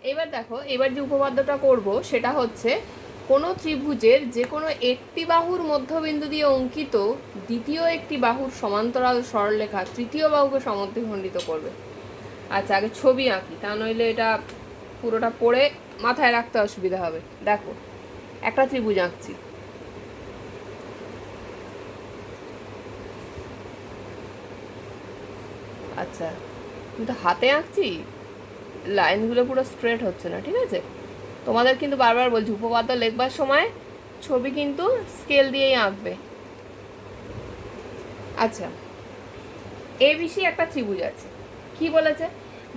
এবার দেখো, এবার যে উপপাদ্যটা করব সেটা হচ্ছে কোনো ত্রিভুজের যে কোনো একটি বাহুর মধ্যবিন্দু দিয়ে অঙ্কিত দ্বিতীয় একটি বাহুর সমান্তরাল সরলরেখা তৃতীয় বাহুকে সমদ্বিখণ্ডিত করবে। আচ্ছা, আগে ছবি আঁকি, তা নইলে এটা পুরোটা পড়ে মাথায় রাখতে অসুবিধা হবে। দেখো, একটা ত্রিভুজ আঁকছি। আচ্ছা, কিন্তু হাতে আঁকছি, লাইনগুলো পুরো স্ট্রেট হচ্ছে না, ঠিক আছে? তোমাদের কিন্তু বারবার বলছি, উপপাদ্য লেখবার সময় ছবি কিন্তু স্কেল দিয়েই আঁকবে। আচ্ছা, এবিসি একটা ত্রিভুজ আছে। কি বলেছে?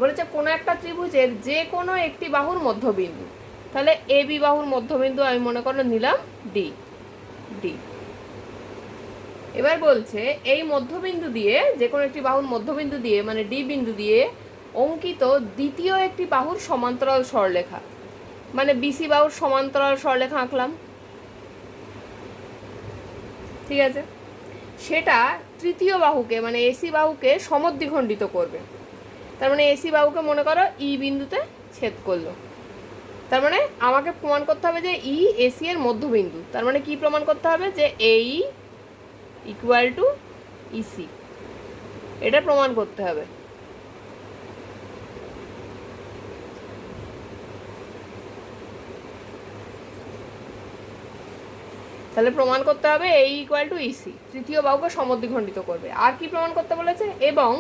বলেছে কোনো একটা ত্রিভুজের যে কোনো একটি বাহুর মধ্যবিন্দু। তাহলে এবি বাহুর মধ্যবিন্দু আমি মনে করো নিলাম ডি। ডি এবার বলছে এই মধ্যবিন্দু দিয়ে, যে কোনো একটি বাহুর মধ্যবিন্দু দিয়ে মানে ডি বিন্দু দিয়ে অঙ্কিত দ্বিতীয় একটি বাহুর সমান্তরাল সরলরেখা, মানে বিসি বাহুর সমান্তরাল সরলরেখা আঁকলাম, ঠিক আছে? সেটা তৃতীয় বাহুকে মানে এসি বাহুকে সমদ্বিখণ্ডিত করবে। তার মানে এসি বাহুকে মনে করো ই বিন্দুতে ছেদ করলো। তার মানে আমাকে প্রমাণ করতে হবে যে ই এসি এর মধ্যবিন্দু। তার মানে কি প্রমাণ করতে হবে? যে এই ইকুয়াল টু ইসি, এটা প্রমাণ করতে হবে। তাহলে প্রমাণ করতে হবে এই ইকুয়াল টু ইসি তৃতীয় বাহুকে সমদ্বিখণ্ডিত করবে। আর কি প্রমাণ করতে বলেছে? এবং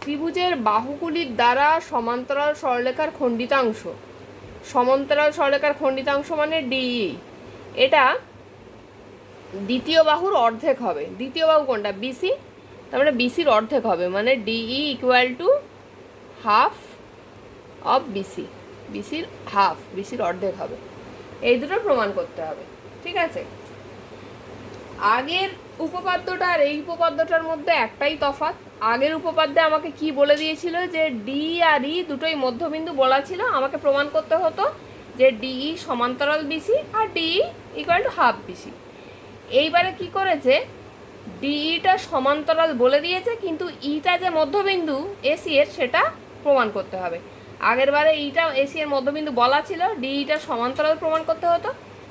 ত্রিভুজের বাহুগুলির দ্বারা সমান্তরাল সরলরেখার খণ্ডিতাংশ, সমান্তরাল সরলরেখার খণ্ডিতাংশ মানে ডিই, এটা দ্বিতীয় বাহুর অর্ধেক হবে। দ্বিতীয় বাহু কোনটা? বিসি। তার মানে বিসির অর্ধেক হবে, মানে DE equal to half of BC. বিসির হাফ, বিসির অর্ধেক হবে। এই দুটো প্রমাণ করতে হবে, ঠিক আছে? আগের উপপাদ্যটা আর এই উপপাদ্যটার মধ্যে একটাই তফাৎ। আগের উপপাদ্যে আমাকে কি বলে দিয়েছিল? যে ডি আর ই দুটোই মধ্যবিন্দু বলা ছিল, আমাকে প্রমাণ করতে হতো যে ডিই সমান্তরাল বিসি আর D E equal to half B C. এইবারে কি করেছে? ডিইটা সমান্তরাল বলে দিয়েছে, কিন্তু ইটা যে মধ্যবিন্দু এসি এর সেটা প্রমাণ করতে হবে। আগের বারে ইটা এসি এর মধ্যবিন্দু বলা ছিল, ডিইটা সমান্তরাল প্রমাণ করতে হতো।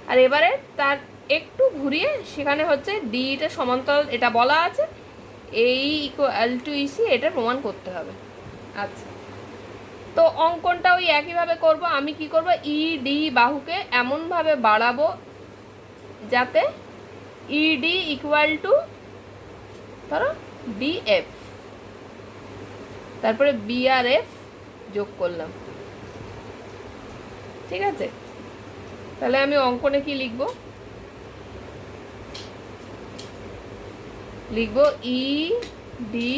আর এবারে তার একটু ঘুরিয়ে সেখানে হচ্ছে ডিইটা সমান্তরাল এটা বলা আছে, এই ইকুয়াল টু ইসি এটা প্রমাণ করতে হবে। আচ্ছা, তো অঙ্কনটা ওই একইভাবে করব। আমি কি করব? ই ডি বাহুকে এমনভাবে বাড়াবো যাতে ইডি ইকুয়াল টু ধরো ডিএফ, তারপরে বি আর এফ যোগ করলাম, ঠিক আছে? তাহলে আমি অঙ্কনে কি লিখব? লিখব ই ডি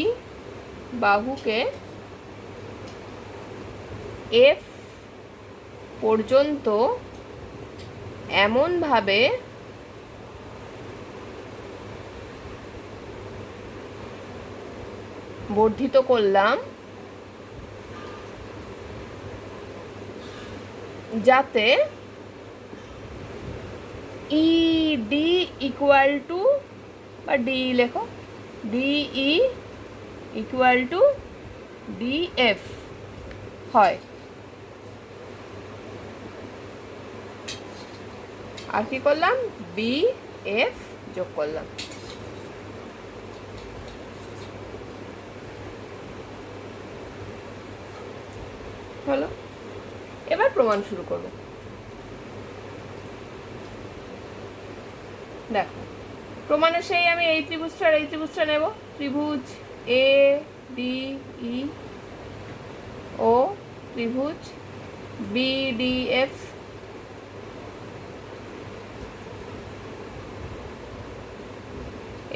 বাহুকে এফ পর্যন্ত এমনভাবে বর্ধিত করলাম যাতে ই ডি ইকুয়াল টু, বা ডি লেখো, ডিই ইকুয়াল টু ডিএফ হয়। আর কি করলাম? বি এফ যোগ করলাম। হলো। এবার প্রমাণ শুরু করব। দেখো, প্রমাণে সেই আমি এই ত্রিভুজটা নেব। ত্রিভুজ এ ডি ই ও ত্রিভুজ বি ডি এফ,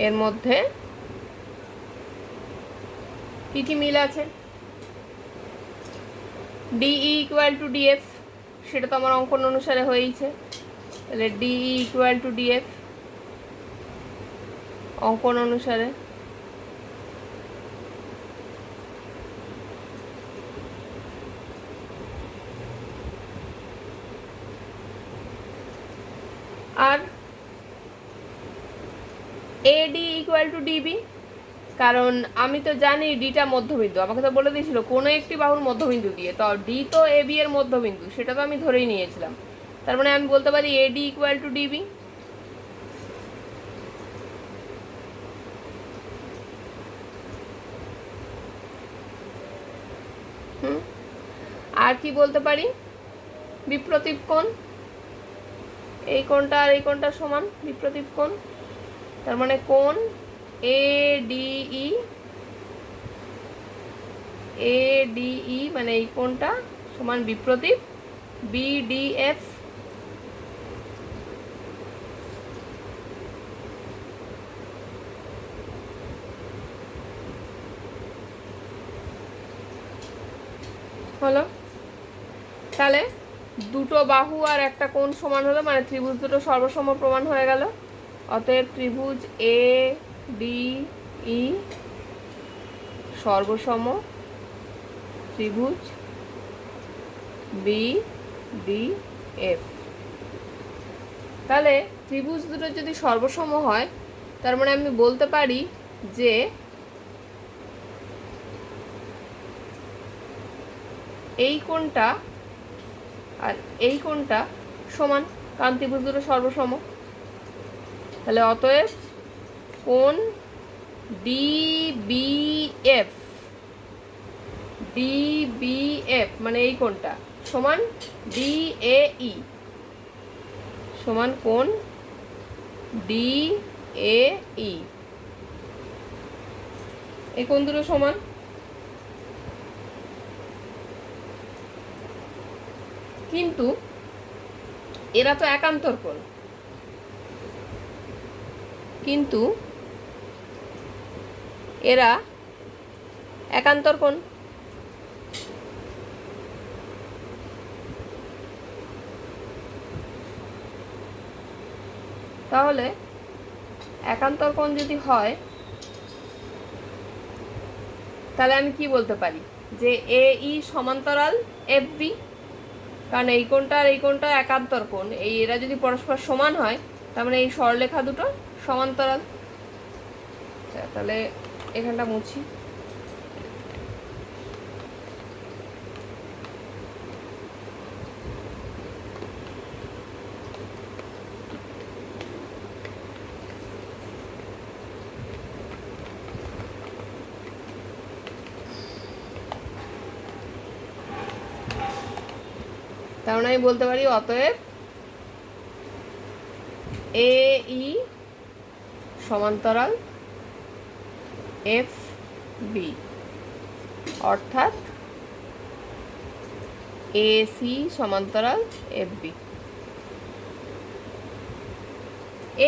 এর মধ্যে কি কি মিল আছে? ডিই ইকুয়াল টু ডিএফ, সেটা তো আমার অঙ্কন অনুসারে হয়েইছে। তাহলে ডিই ইকুয়াল টু ডিএফ অঙ্কন অনুসারে। আর এডি ইকুয়াল টু ডিবি, কারণ আমি তো জানি ডিটা মধ্যবিন্দু, আমাকে তো বলে দিয়েছিল কোনো একটি বাহুর মধ্যবিন্দু দিয়ে, তো ডি তো এ বি এর মধ্যবিন্দু, সেটা তো আমি ধরেই নিয়েছিলাম। তার মানে আমি বলতে পারি এডি ইকুয়াল টু ডিবি। আর কি বলতে পারি, বিপ্রতীপ কোণ, এই কোণটা আর এই কোণটা সমান বিপ্রতীপ কোণ, তার মানে কোণ এডিই, এডিই মানে এই কোণটা সমান বিপ্রতীপ বিডিএফ। হলো, তাহলে দুটো বাহু আর একটা কোণ সমান হলো, মানে ত্রিভুজ দুটো সর্বসম প্রমাণ হয়ে গেল। অতএব ত্রিভুজ এ ডি ই সর্বসম, ত্রিভুজ বি ডি এফ। তাহলে ত্রিভুজ দুটো যদি সর্বসম হয়, তার মানে আমি বলতে পারি যে এই কোণটা আর এই কোণটা সমান, কারণ ত্রিভুজ দুটো সর্বসম। তাহলে অতএব কোণ ডিবিএফ, ডিবিএফ মানে এই কোণটা সমান ডিএই, সমান কোণ ডিএই, এই কোণ দুটো সমান। কিন্তু এরা তো একান্তর কোণ, কিন্তু এরা একান্তর কোণ। তাহলে একান্তর কোণ যদি হয়, তাহলে আমি কি বলতে পারি যে এ ই সমান্তরাল এফ বি, কারণ এই কোণটা আর এই কোণটা একান্তর কোণ, এই এরা যদি পরস্পর সমান হয়, তার মানে এই সরলরেখা দুটো সমান্তরাল। আচ্ছা, তাহলে এখানটা মুছি। তার মানে আমি বলতে পারি অতএব এ ই সমান্তরাল এফ বি, অর্থাৎ এ সি সমান্তরাল এফ বি।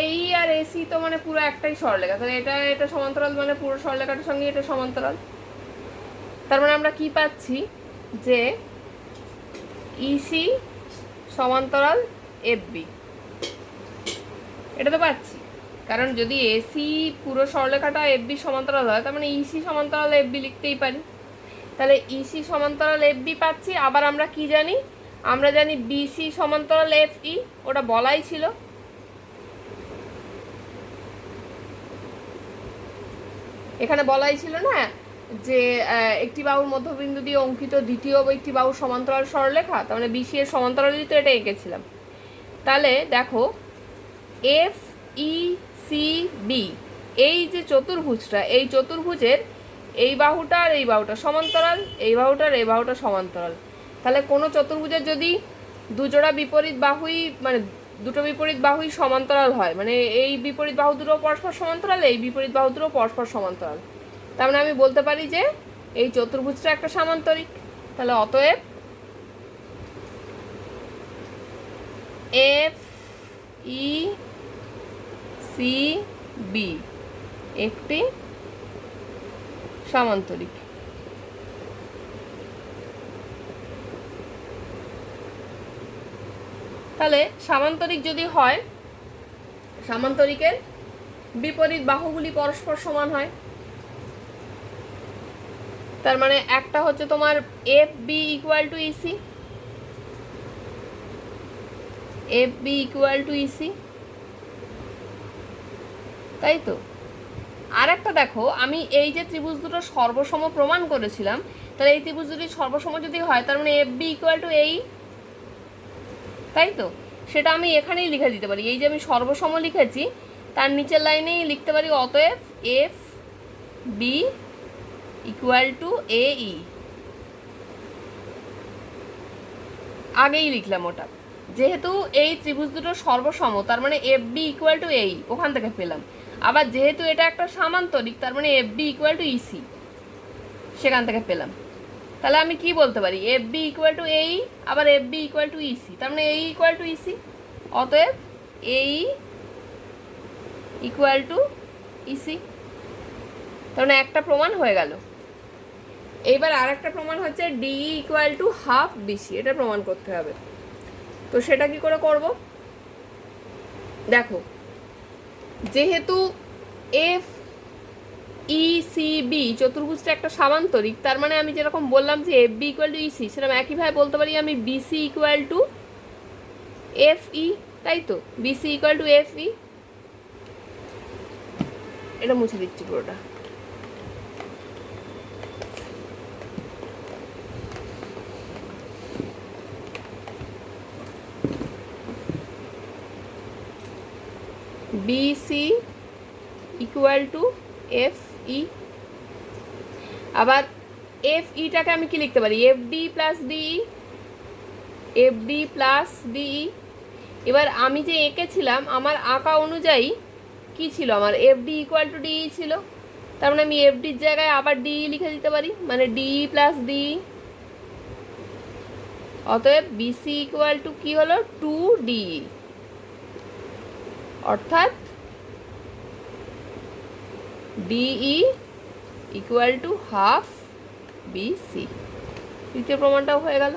এই আর এসি তো মানে পুরো একটাই সরলরেখা, তাহলে এটা এটা সমান্তরাল, মানে পুরো সরলরেখাটার সঙ্গে এটা সমান্তরাল। তার মানে আমরা কি পাচ্ছি যে ইসি সমান্তরাল এফ বি, এটা তো পাচ্ছি। কারণ যদি এসি পুরো সরলরেখাটা এফ বি সমান্তরাল হয়, তার মানে ইসি সমান্তরাল এফ বি লিখতেই পারি। তাহলে ইসি সমান্তরাল এফ বি পাচ্ছি। আবার আমরা কি জানি, আমরা জানি বিসি সমান্তরাল এফ ই, ওটা বলাই ছিল। এখানে বলাই ছিল না যে একটি বাহুর মধ্যবিন্দু দিয়ে অঙ্কিত দ্বিতীয় একটি বাহুর সমান্তরাল সরলরেখা, তার মানে বিসি এর সমান্তরালই তো এটা এঁকেছিলাম। তাহলে দেখো এফ ই সি বি, এই যে চতুর্ভুজটা, এই চতুর্ভুজের এই বাহুটা আর এই বাহুটা সমান্তরাল, এই বাহুটা আর এই বাহুটা সমান্তরাল। তাহলে কোনো চতুর্ভুজের যদি দুজোড়া বিপরীত বাহুই, মানে দুটো বিপরীত বাহুই সমান্তরাল হয়, মানে এই বিপরীত বাহু দুটো পরস্পর সমান্তরাল, এই বিপরীত বাহু দুটো পরস্পর সমান্তরাল, তার মানে আমি বলতে পারি যে এই চতুর্ভুজটা একটা সামান্তরিক। তাহলে অতএব এফ ই সি বি একটি সামান্তরিক। তাহলে সামান্তরিক যদি হয়, সামান্তরিকের বিপরীত বাহুগুলি পরস্পর সমান হয়। তার মানে একটা হচ্ছে তোমার F B equal to E C, F B equal to E C, তাই তো। আর একটা দেখো, আমি এই যে ত্রিভুজ দুটো সর্বসম প্রমাণ করেছিলাম, তাহলে এই ত্রিভুজ দুটি সর্বসম যদি হয় তার মানে এফ বি ইকুয়াল টু এই, তাই তো? সেটা আমি এখানেই লিখে দিতে পারি, এই যে আমি সর্বসম লিখেছি তার নিচের লাইনেই লিখতে পারি অতএব এফ বি ইকুয়াল টু এ ই। আগেই লিখলাম ওটা, যেহেতু এই ত্রিভুজ দুটো সর্বসম তার মানে এফ বি ইকুয়াল টু এই, ওখান থেকে পেলাম। আবার যেহেতু এটা একটা সামান্তরিক তার মানে F B equal to E C, সেখান থেকে পেলাম। তাহলে আমি কি বলতে পারি, এফ বি ইকুয়াল টু এই, আবার F B equal to E C, তার মানে এই ইকুয়াল টু ইসি, অতএব এই ইকুয়াল টু ইসি। তার মানে একটা প্রমাণ হয়ে গেল। এইবার আর একটা প্রমাণ হচ্ছে D equal to half B C, এটা প্রমাণ করতে হবে। তো সেটা কি করে করব? দেখো, যেহেতু এফ ই সি বি চতুর্ভুজটা একটা সামান্তরিক, তার মানে আমি যেরকম বললাম যে F B equal to E C, সেরকম একইভাবে বলতে পারি আমি B C equal to F E, তাই তো? B C equal to F E. এটা মুছে দিচ্ছি পুরোটা। B C equal to F E. আবার এফ ইটাকে আমি কি লিখতে পারি, F D plus D E, F D plus D E. এবার আমি যে এঁকেছিলাম আমার আঁকা অনুযায়ী কি ছিল, আমার F D equal to D E ছিল, তার মানে আমি এফ ডির জায়গায় আবার ডিই লিখে দিতে পারি, মানে ডিই প্লাস ডিই। অতএব বিসি ইকুয়াল টু কি হলো, টু ডিই, অর্থাৎ D E equal to half B C. দ্বিতীয় প্রমাণটাও হয়ে গেল।